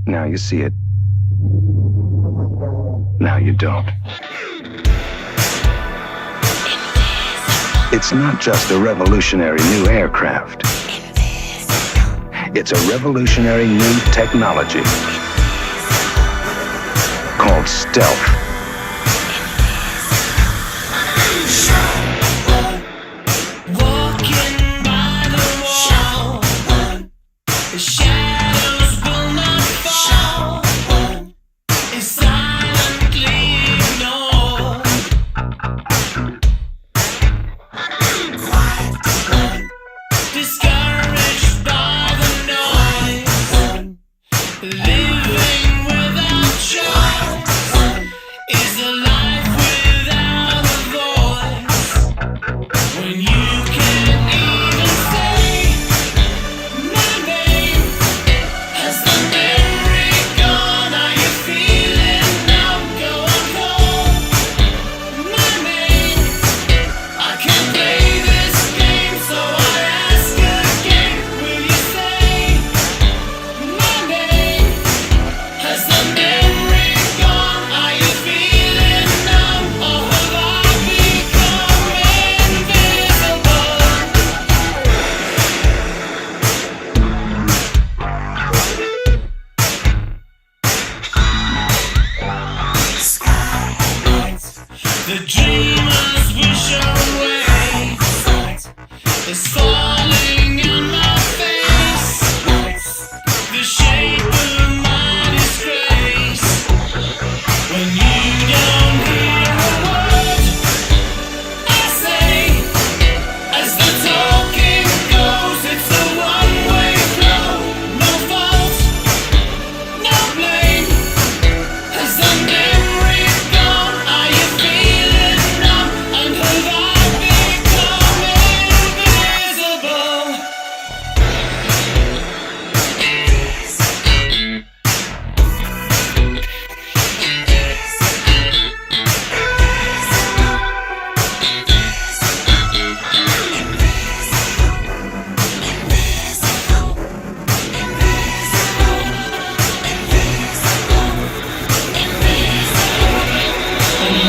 Now you see it. Now you don't. It's not just a revolutionary new aircraft. It's a revolutionary new technology called stealth. The dreamers wish away. It's falling on my face. The shape of my disgrace. When you don't hear a word I say, as the talking goes, it's a one-way flow. No fault, no blame. Has the memory gone? Are you feeling numb? And have I become invisible?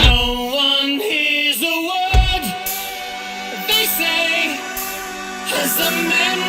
No one hears a word they say. Has the memory